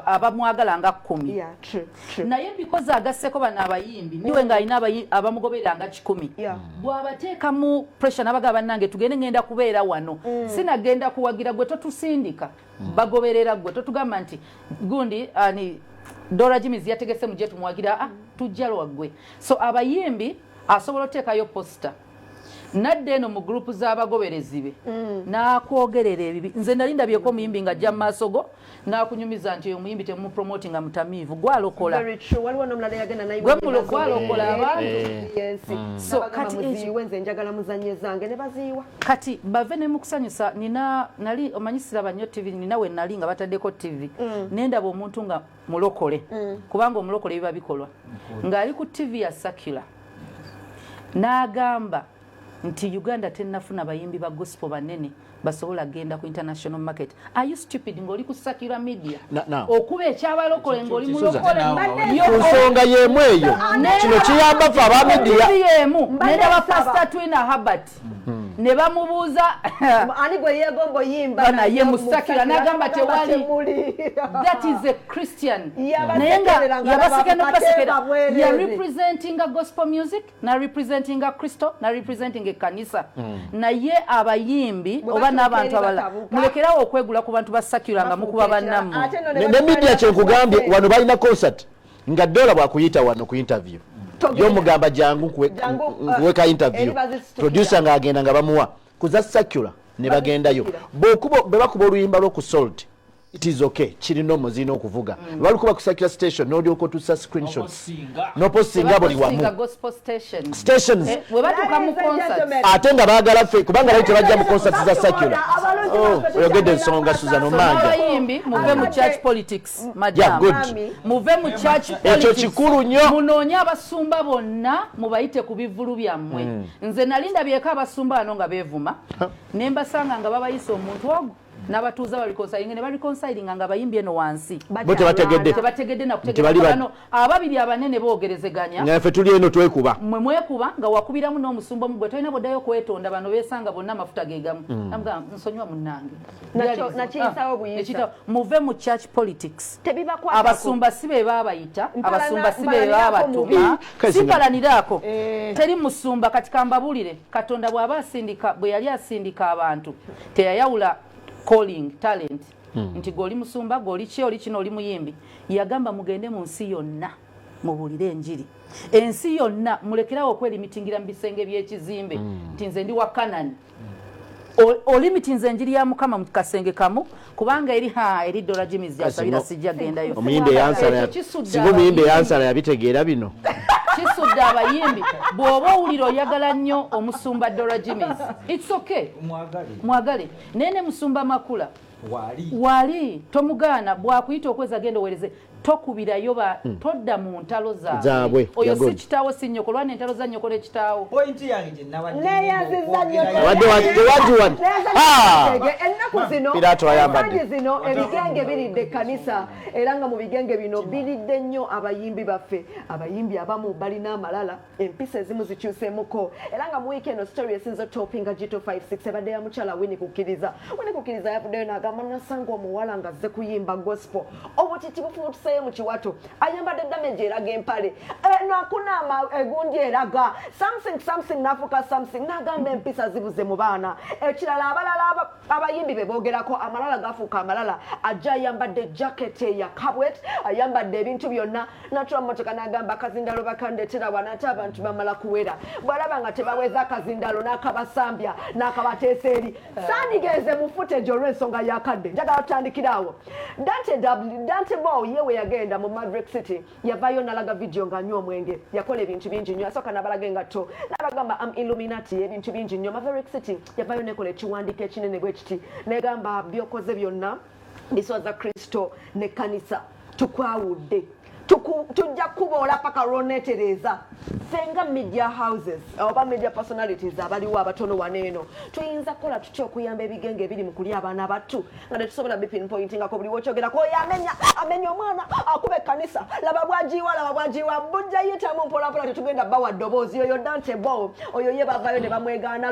abamwagala nga 10 naye bikoze agasseko bano abayimbi niwe ng'alina abamugoberera nga 10 bw'abateeka mu pressure n'abaga bannange tugende ngenda kubeera wano sinagenda kuwagira gwe totusindika bagoberera gwe totugamba nti gundi Dora Jimmy yategese muje tumwagira tujja lwaggwe so abayimbi asobola oteekayo poster nadde eno mu group z'abagoberezi be n'akwogerera ebibi nze nali ndabyeko omuyimbi nga ajja mu maaso go n'akunyumiza nti oyo omuyimbi temupromoting nga mutamiivu gwalokola gwe gwalokola abantu so kati nze njagala muzannyo zange ne baziiwa kati bave ne mukusanyusa nali omanyisira nnyo TV nina we nali nga bataddeko TV nendaba omuntu nga mulokole kubanga omulokole biba bikolwa ng'ali ku TV ya Sakula n'agamba nti Uganda tennafuna bayimbi ba gospel banene basobola genda ku international market. Are you stupid ngoli ku Sakula media? Okuba ekyabalokole ngoli mulokole nsonga yemu eyo kino kiyamba fa aba media nenda ba pastor Twina Herbert ne bamubuuza ani gwe yegombo yimba bana ye Sakula n'agamba tewali that is a Christian nayenga yabasekeno pasekera ya representing a gospel music na representing a Kristo na representing a kanisa na ye abayimbi oba n'abantu abala mulekerawo okwegula ku bantu ba Sakula nga mukuba bannamu ne media kyekugambye wano balina concert nga Dola bwakuyita wano ku interview yo mugamba jangu kuweka interview producer nga agenda nga bamuwa kuza Sakula ne bagendayo bebakuba oluyimba lw'okusalt it is okay kirina omuzina okuvuga balikuba ku Sakula station n'olyoko tusa screenshots no postinga buli wamu stations webatuka mu concert ate nga baagala ffe kubanga bali tebajja mu concert za Sakula oyogedde Ensonga Susan Omanja abayimbi muve mu church politics madam muve mu church politics ekyo kikulu nnyo munoonye abasumba bonna mubayite ku bivulu byammwe nze nalinda byeka abasumba bano nga beevuma ne mbasanga nga babayise omuntu ogwo n'abatuuza bali konsayiringa ne bali konsayiringa nga bayimbi eno wansi bo tebategedde nakutegedde bano ababiri abanene boogerezeganya naffe tuli eno twekuba mwe mwekuba nga wakubiramu n'omusumba omugwe tolina boddayo kwetonda bano beesanga bonna amafuta geegamu namugamba nsonyiwa munnange nakiyisawo buyisa muve mu church politics abasumba si be baabayita abasumba si be baabatuma simpalaniraako teri musumba kati kambabulire Katonda bwe yali asindika abantu teyayawula calling talent nti goli musumba goli ki oli kino oli muyimbi yagamba mugende mu nsi yonna mubulire enjiri ensi yonna mulekerawo okwelimitingira mu bisenge by'ekizimbe nti nze ndi wa Kanani olimitinze enjiri ya Mukama mu kasenge kamu kubanga eri dola Jimmy's yasabira sijja gendayo omuyimbi yansala singo omuyimbi yansala yabitegeera bino kisudde abayimbi bw'oba owulira oyagala nnyo omusumba dola Jimmy's it's okay mwagale nene musumba Makula wali tomugaana bwakuyita okweza genda owereze tokubirayo todda mu ntalo zaabwe oyo si kitaawo si nnyoko lwana entalo za nnyoko ne kitaawo pointi yange gye ennaku zino Pirato ayambadde zino ebigenge biridde ekkanisa era nga mu bigenge bino biridde nnyo abayimbi baffe abayimbi abamu balina amalala empisa ezimu zikyuseemuko era nga mu wiiki eno story esinza topinga G256 ebadde ya mukyala Winnie Kukiriza yavuddeyo n'agamba nasanga omuwala nga azze kuyimba gospel obutiti bufuutuseeyo mu kiwato ayambadde damage eraga empale nakunaama egundi eraga something nafuka something n'agamba empisa zibuze mu baana ekirala abalala abayimbi be boogerako amalala gafuuka amalala ajja ayambadde jacket ya kabwet ayambadde ebintu byonna natula mmotoka n'agamba akazindalo bakandeetera wanate abantu bamala kuwera bw'alaba nga tebaweza akazindalo n'akabasambya n'akabateesa eri sandigenze mu footage olw'ensonga yakadde njagala tutandikiraawo Dante Bow yewe yagenda mu Maverick City yavayo nalaga video ng'anywa omwenge yakola ebintu bingi nnyo asooka n'abalaga engatto n'abagamba am Illuminati ebintu bingi nnyo Maverick City yavayo nekola ekiwandiiko ekinene bwe kiti negamba byokoze byonna biswaza Kristo ne kanisa tukwawudde tujja kuboola paka lwoneetereza senga media houses oba media personalities abaliwo abatono waneeno tuyinza kukola tutya okuyamba ebigenge ebiri mu kulya abaana abattu nga tetusobola bipinpointingako buli wokyogerako oyo amenya omwana akuba ekkanisa laba bwagiwa bujja yitamu mpolampola tetugenda bawa ddoboozi oyo Dante Bow oyo ye bavayo ne bamwegaana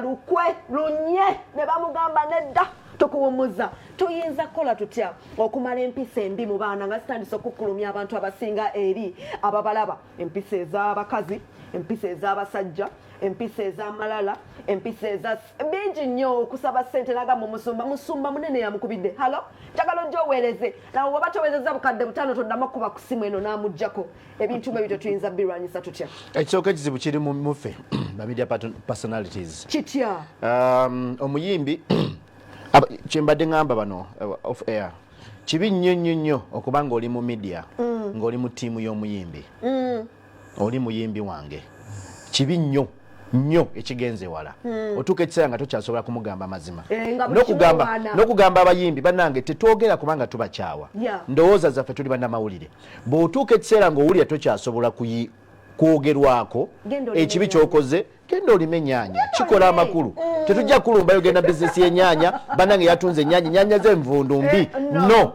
lunye ne bamugamba nedda tukuwumuza tuyinza kukola tutya okumala empisa embi mu baana nga zitandise okukulumya abantu abasinga eri ababalaba empisa ez'abakazi empisa ez'abasajja empisa ez'amalala empisa bingi nnyo okusaba ssente n'agamba musumba munene yamukubidde halo njagala ojja oweereze nawe waba towezezza bukadde butaano toddamu okuba ku simu eno n'amuggyako ebintu bwe bityo tuyinza birwanyisa tutya ekisooka ekizibu kiri muffe ba media personalities kitya omuyimbi kyembadde ngamba bano off air kibi nnyo okuba ng'oli mu media ng'oli mu ttiimu y'omuyimbi oli muyimbi wange kibi nnyo ekigenze wala otuuka ekiseera nga tokyasobola kumugamba mazima n'okugamba abayimbi bannange tetwogera kubanga tubakyawa ndowooza zaffe tuli bannamawulire bw'otuuka ekiseera ng'owulira tokyasobola kwogerwako ekibi kyokoze genda olime ennyanya kikola amakulu tetujja kulumbayo genda bizinesi y'ennyanya bannange yatunze ennyanya z'envundu mbi no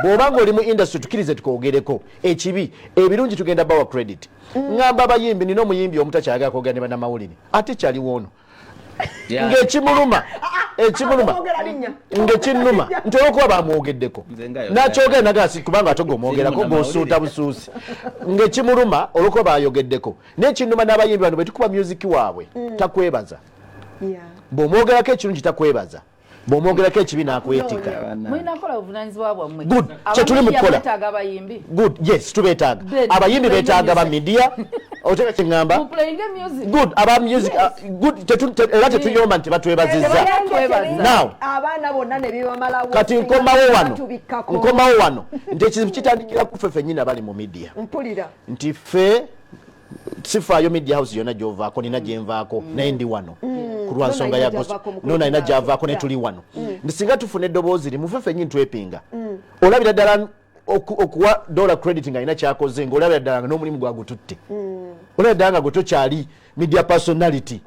bw'oba ng'oli mu industry tukirize tukwogereko ekibi ebirungi tugenda bawa credit ngamba abayimbi nina omuyimbi omutakyagala kwogera ne bannamawulire ate kyaliwo ono ng'ekimuluma ng'ekinnuma nti olwokuba bamwogeddeko nakyogera nagasi kubanga ate gomwogerako g'osuuta busuusi ng'ekimuluma olwokuba bayogeddeko n'ekinnuma n'abayimbi bano bwe tukuba musiki waabwe takwebaza bw'omwogerako ekirungi takwebaza bw'omwogerako ekibi n'akwetika kyetuli mukukola yes tubeetaaga abayimbi beetaaga ba media oteka kyeŋŋamba aba music era tetuyomba nti batwebazizza now kati nkomawo wano nti ekizibu kitandikira ku ffe ffennyini bali mu media nti ffe sifaayo media house yonna gy'ovaako nina gyenvaako naye ndi wano ku lwa nsonga ya nona ina gy'avaako ne tuli wano singa tufuna eddoboozi limu ffe ffennyini twepinga olabira ddala okuwa dollar credit nga alina kyakoze ng'olabira ddala nga n'omulimu gwagututte olabira ddala nga gwe tokyali media personality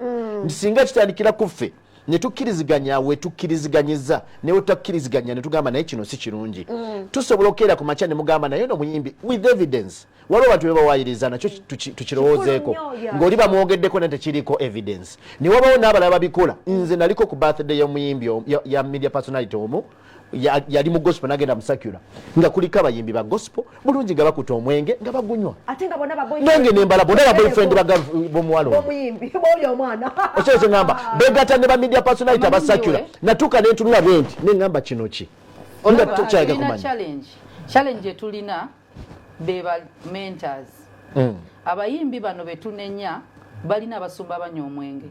singa kitandikira ku ffe ne tukkiriziganya we tukkiriziganyiza newe tutakkiriziganya ne tugamba naye kino si kirungi tusobola okukeera ku makya ne mugamba naye no muyimbi with evidence waliwo bantu bebawayiriza nakyo tukirowoozeeko ng'oli bamwogeddeko ne tekiriko evidence ne wabawo n'abalala babikola nze naliko ku birthday y'omuyimbi ya media personality omu yali mu gospel nagenda musakula nga kuliko abayimbi ba gospel bulungi nga bakuta omwenge nga bagunywa nange nembala bona baboyfriend bomuwala ekyo ngamba begatta ne ba media personality abasakula natuuka nentunula bwe nti neŋŋamba kino ki onda tuchaga kumanya challenge tulina beba mentors abayimbi bano betunenya balina abasumba abanyo omwenge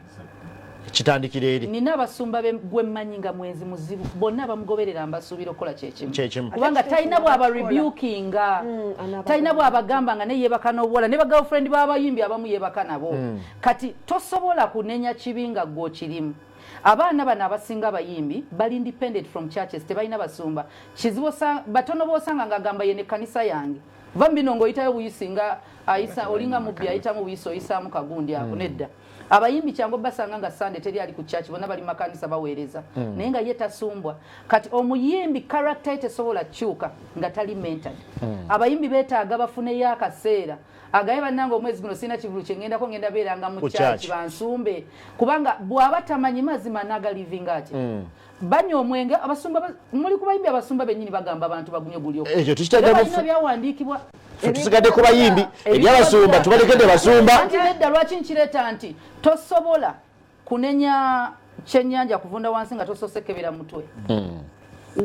kitandikire eri nina abasumba gwe manyinga mwezi muzibu bonna bamugoberera ambasubira okola chechimu kubanga talina bwaba rebukinga talina bwaba gamba nga ne yebaka n'obuwala ne ba girlfriend b'abayimbi abamu yebaka nabo kati tosobola kunenya kibinga gwo kirimu abaana bano abasinga abayimbi bali independent from churches tebalina basumba kizibu batono bosanga nga gamba yene kanisa yange vambino ngoyitayo buyisinga ayisa olinga mubbi ayita mu buyiso oyisa mu kagundi ako nedda abayimbi kyango basanga nga Sunday teri ali ku church bonna bali makanisa baweereza naye nga ye tasumbwa kati omuyimbi character tesobola kyuka nga tali mentored abayimbi betaaga bafune yakaseera agaye bannanga omwezi guno sina kivulu kyengenda ko ngenda beeranga mu church bansumbe kubanga bwaba tamanyi mazima naga living ati banyo omwenge abasumba muli kubayimbi abasumba benyini bagamba abantu bagunyo bulyo ekyo tukitagamba byawandikibwa tusigadde ku bayimbi ebyabasumba tubalekende basumba anti nedda lwaki nkireta nti tosobola kunenya kyenyanja kuvunda wansi nga tososekebera mutwe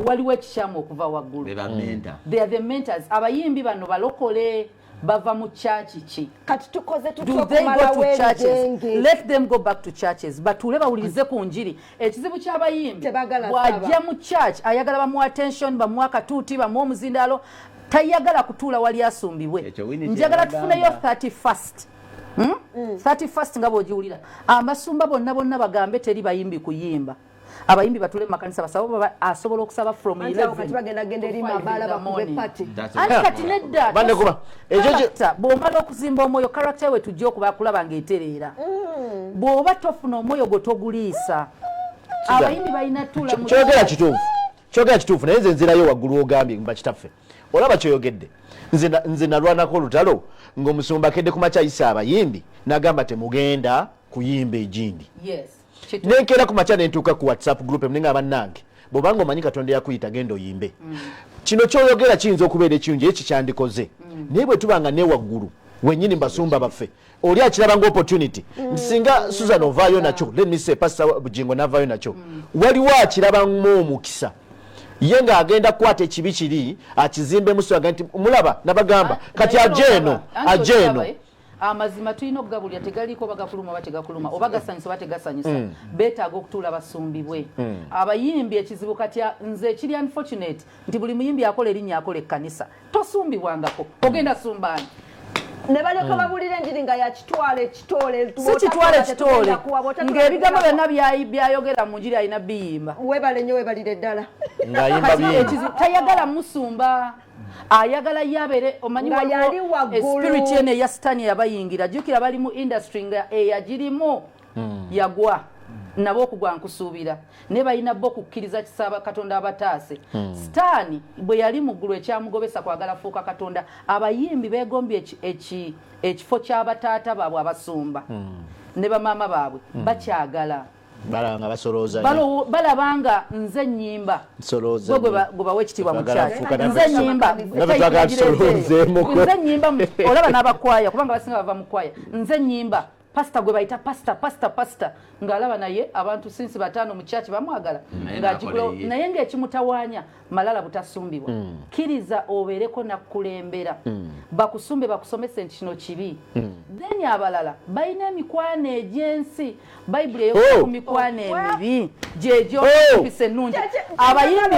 waliwo ekikyamu okuva waggulu they are the mentors abayimbi bano balokole bava mu church ki kati tukoze tutokumala wengenge let them go back to churches batule bawulirize ku njiri ekizibu ky'abayimbi bwajja mu church ayagala bamu attention bamu akatuuti bamu omuzindalo tayagala kutuula wali asumbibwe njagala tufuneyo 31st 31st nga bw'ogiwulira amasumba bonna bagambe teri bayimbi kuyimba abayimbi batule mu makanisa basaba asobola okusaba from 11 kati bagenda eri mabala bakube party kati nedda bw'omala okuzimba omwoyo character we tujja okuba kulaba ng'etereera bw'oba tofuna omwoyo gwe toguliisa abayimbi balina tula mu kyogera kituufu naye nze nzirayo waggulu ogambye mba kitaffe olaba kyoyogedde nze nalwanako olutalo ng'omusumba kedde ku makyayisa abayimbi n'agamba temugenda kuyimba egindi nenkera ku makya nentuuka ku WhatsApp group emnenga abannange bw'obanga omanyi Katonda yakuyita genda oyimbe kino kyoyogera kiyinza okubeera ekirungi eki kyandikoze naye bwe tubanga ne waggulu wennyini mbasumba baffe oli akiraba nga opportunity singa Susan ovaayo nakyo let me say Pastor Bugingo n'avaayo nakyo waliwo akiraba ng'omukisa ye ng'agenda kukwata ekibi kiri akizimbe musoga nti mulaba nabagamba kati ajeeno amazima tulina okugabulira tegaliko bagakuluma oba tegakuluma oba gasanyusa oba tegasanyusa beetaaga okutuula basumbibwe abayimbi ekizibu kati nze ekiri unfortunate nti buli muyimbi akola erinnya akola ekkanisa tosumbibwangako ogenda sumbaani ne baleka babulira enjiri nga yakitwala ekitole si kitwala ekitole ng'ebigambo byonna byayogera mu njiri alina biyimba webale nnyo webalire ddala tayagala musumba ayagala yabere omanyi spirit yene ya sitani yabayingira jukira bali mu industry nga eyagirimu yagwa nabo okugwa nkusuubira ne balina bo kukkiriza kisaba Katonda abataase sitani bwe yali mu ggulu ekyamugobesa kwagala fuuka Katonda abayimbi beegombye ekifo ky'abataata baabwe abasumba ne bamaama baabwe bakyagala balanga basolooza balabanga nze nnyimba gwe bawa ekitiibwa mu kyaki nze nnyimba olaba n'abakwaya kubanga basinga bava mu kwaya nze nnyimba pastor gwe bayita pastor ng'alaba naye abantu sinsi bataano mu kyaki bamwagala naye ng'ekimutawaanya malala butasumbibwa kkiriza obeereko nakkulembera bakusumbe bakusomese nti kino kibi then abalala balina emikwano egy'ensi bayibuli eyokuba ku mikwano emibi gyegyokupisa ennungi abayimbi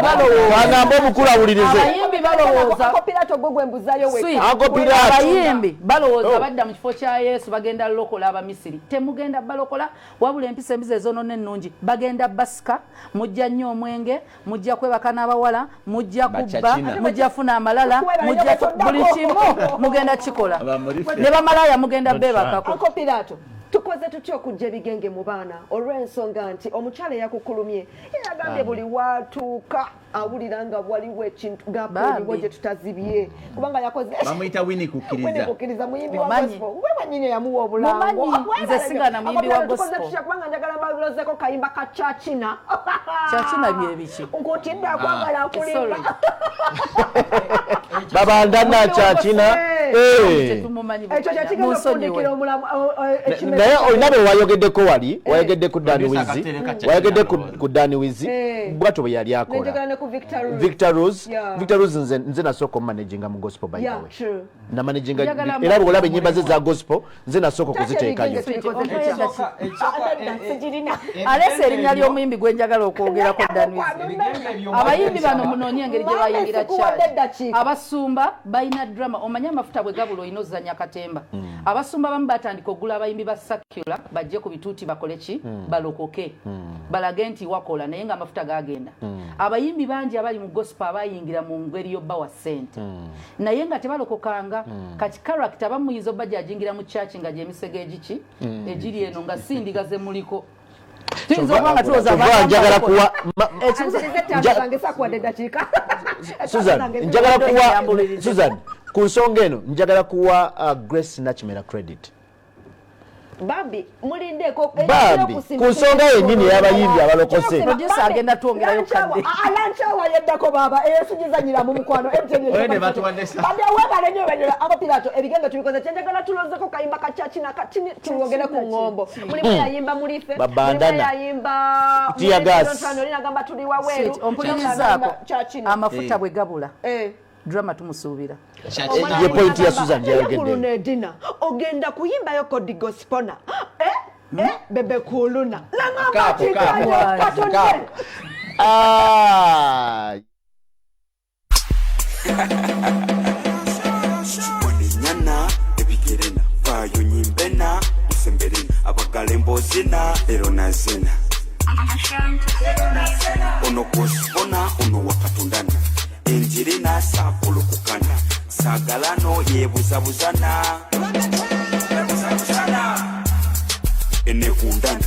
abayimbi balowooza badda mu kifo kya Yesu bagenda lokola abamisiri temugenda balokola wabula empisa embizi ezonoona ennungi bagenda basika mujja nnyo omwenge mujja kwebaka n'abawala mujja kubba mujja funa amalala mujja buli kimu mugenda kikola ne bamalaya mugenda beebakako Pirato tukoze tutya okujja ebigenge mu baana olw'ensonga nti omukyala yakukulumye yagambye buli watuuka awulira nga waliwo ekintu gapoliwo gye tutazibye kubanga yakoze bamuyita Winnie kukkiriza muyimbi wa gospel we wanyine yamuwa obulango nze sigana muyimbi wa gospel tukoze tutya kubanga njagala balozeko kayimba ka chachina bye biki nkutidde akwagala akulimba babandana chachina tetumumanyi ekyo kyekigenda okufundikira omulamu naye olinabe wayogeddeko wali wayogedde ku Dani Wizi wayogedde ku Dani Wizi bwato bwe yali akola Victor Rose nze nasooka omumanaginga mu gospel by the way namanaginga era bw'olaba ennyimba ze za gospel nze nasooka okuziteekayo alese erinnya ly'omuyimbi gwe njagala okwogerako Dani Wizi abayimbi bano munoonye engeri gye bayingira church abasumba balina drama omanye amafuta bwe gabula olina ozanya katemba abasumba bamu batandika okugula abayimbi ba secular bajje ku bituuti bakole ki balokoke balage nti wakola naye nga amafuta gagenda abayimbi bangi abali mu gospel abayingira mu ngeri yobba wa ssente naye nga tebalokokanga kati character bamuyinza obba gyajingira mu church nga gyemisege egiki egiri eno nga sindigaze muliko Susan ku nsonga eno njagala kuwa Grace Nakimera credit Bambi mulindeko Bambi ku nsonga yennyini y'abayimbi abalokose producer agenda twongerayo kadde alanchawa yeddako baba esujizanyira mu mukwano oyene batuwandesa bande webale nyo benyola abo Pirato ebigendo tubikoze chenjagala tulozeko kayimba kachachi na katini tuwogere ku ngombo muli yayimba mulife babandana yayimba tia gas nolina gamba tuli waweru ompulizaako amafuta bwe gabula drama tumusuubira ye point ya Susan yayogedde dina ogenda kuyimbayo kodi gospona bebe kuluna langa chikayo nyana ebigerena vayo nyimbena musemberena abagalembo zina erona zina ono gospona ono wakatundana enjirina sakulukukana sagalano yebuzabuzana enegundana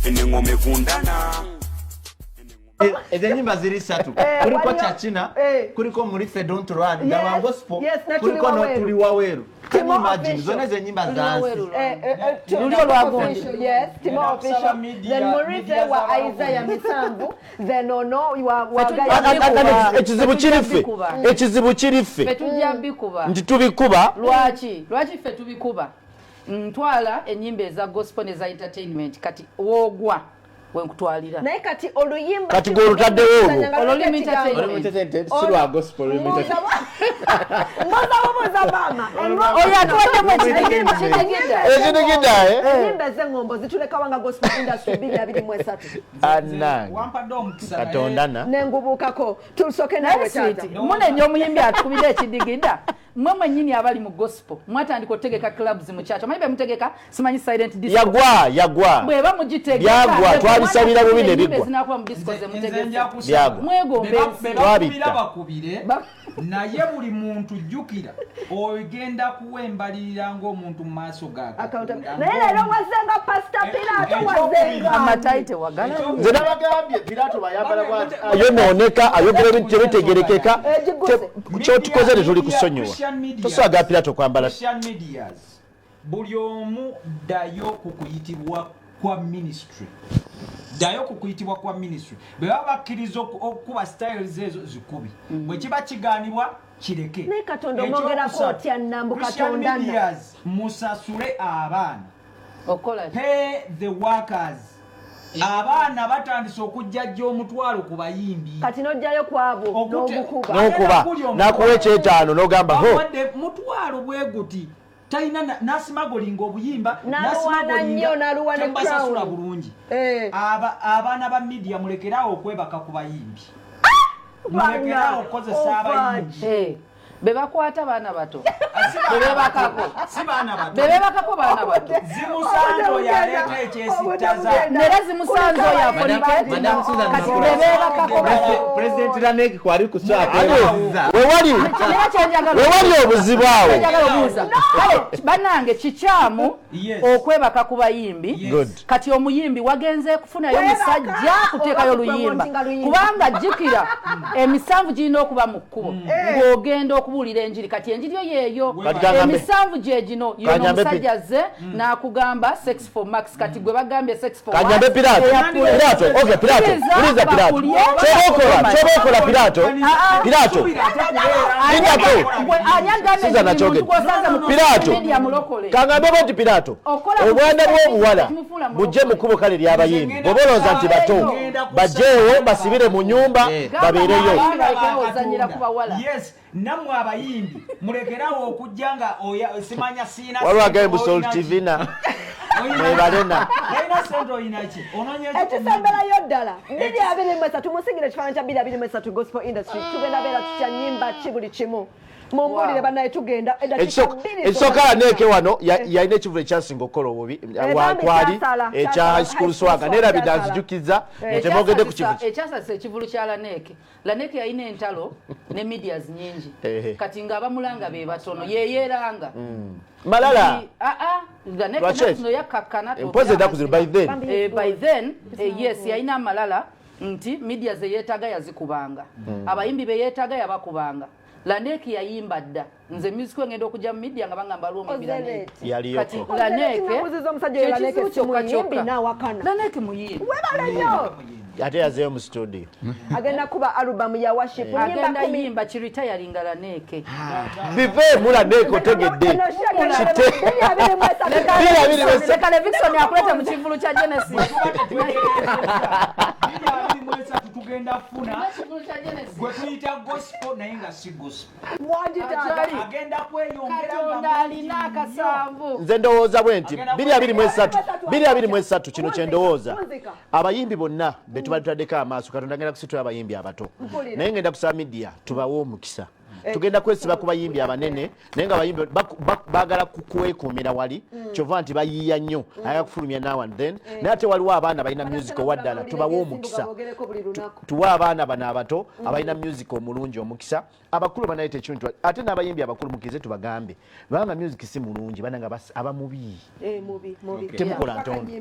enengomegundana ezo ennyimba ziri ssatu kuliko kyakina kuliko mulife don't run nga gospel kuliko tuli waweru imagine zonna ezo ennyimba zansi lulyo lwagondi Timo official then Murife wa Isaiah Misambu then ono ekizibu kirife fetujja bikuba nti tubikuba lwaki ffe tubikuba ntwala ennyimba eza gospel ne za entertainment kati woogwa wenkutwalira naye kati oluyimba kati gwolutaddewo entertainment si lwa gospel mboza mama oyo atuwaddemu ekidigida enyimba ez'engombo zitulekawanga gospel industry 2023 anange wampadde omukisa katondana nengubukako tusoke nawe tata munenya omuyimbi atukubira ekidigida mwe mwennyini abali mu gospel mwatandika otegeka clubs mu chacha mayibe mutegeka simanyi silent disco yagwa bweba mugitegeka yagwa twabisabira bubi ne bigwa zinakuba mu disco ze mutegeka yagwa mwegombe bakubire naye buli muntu jjukira ogenda kuwembalirira ng'omuntu mu maaso gaage naye leero wazenga pastor Pirato wazenga amataite wagala nze nabagambye Pirato bayambala bwati ayonooneka ayogera ebintu tebitegerekeka kyotukoze tetuli kusonyiwa toswaga Pirato kwambala social medias buli omu ddayo kukuyitibwa kwa ministry bwe baba bakkiriza okukuba styles ezo zikubi bwe kiba kigaanibwa kireke naye Katonda omwogerako otya nnambu Katondana musasule abaana okola pay the workers abaana batandise okujjajja omutwalo ku bayimbi kati n'ojjayo kwabo n'okuba nakuwa ekyetaano n'ogamba mutwalo bwe guti talina nasimagolinga obuyimba naluwanasula bulungi abaana ba media mulekerawo okwebaka ku bayimbi mulekerawo okukozesa abayimbi bebakwata baana bato bebebakako baana bato zimusanzo yaleeta ekyesittaza nera zimusanzo President Ranek kwali kuswaka wewali obuzibu awo banange kikyamu okwebaka ku bayimbi kati omuyimbi wagenze kufunayo musajja kuteekayo oluyimba kubanga jjukira emisanvu girina okuba mu kkubo ng'ogenda okubuulira enjiri kati enjiri yo yeeyo Kagambe. emisanvu gye gino yono Kanyambe omusajja ze n'akugamba sex for max kati gwe bagambye sex for Kanyambe what? Pirato okay Pirato uliza Pirato chobokola Pirato Pirato Kangambye boti Pirato obwana bw'obuwala bujje mu kubo kale ly'abayimbi boboloza nti bato bajeewo basibire mu nyumba babeereyo yes namwe abayimbi mulekerawo okujja nga simanya siina walwagaye mu Soul TV na mwebalena oyina sente oyinaki ekisemberayo ddala 2023 tumusigire ekifaananyi kya 2023 gospel industry tugenda beera tutya nyimba ki buli kimu mumbulire banaye tugenda ekisooka Laneke wano yalina ekivulu ekyasinga okukola obubi twali ekya high school swagga neerabidde anzijukiza temwogedde ku kivu ekyasasa ekivulu kya Laneke yalina entalo ne medias nyingi kati ng'abamulanga be batono yeyeeranga malala Laneke yakkakana mpozi ennaku zino by then yes yalina amalala nti media ze yeetaaga yazikubanga abayimbi be yeetaaga yabakubanga Laneke yayimba dda nze music ngenda okujja mu media nga bangamba alumbi yaliyo kati Laneke muyimbi ate yazeeyo mu studio agenda kuba album ya worship agenda yimba kirita yalinga Laneke bive mu Laneke otegedde leka Levikson akulete mu kivulu kya Genesis tugenda funa gwe tuyita gospel naye nga si gospel agenda kweyongera alina akasanvu nze ndowooza bwe nti 2023 kino kye ndowooza abayimbi bonna be tuba tutaddeko amaaso Katonda agenda kusitula abayimbi abato naye ngenda kusaba media tubawe omukisa tugenda kwesiba ku bayimbi abanene naye nga abayimbi baagala kukwekuumira wali kyova nti bayiiya nnyo ayagala kufulumya now and then naye ate waliwo abaana balina music owaddala tubawe omukisa tuwe abaana bano abato abalina music omulungi omukisa abakulu banaye tekintu ate n'abayimbi abakulu mukize tubagambe babanga music si mulungi bananga abamubi temukola ntondo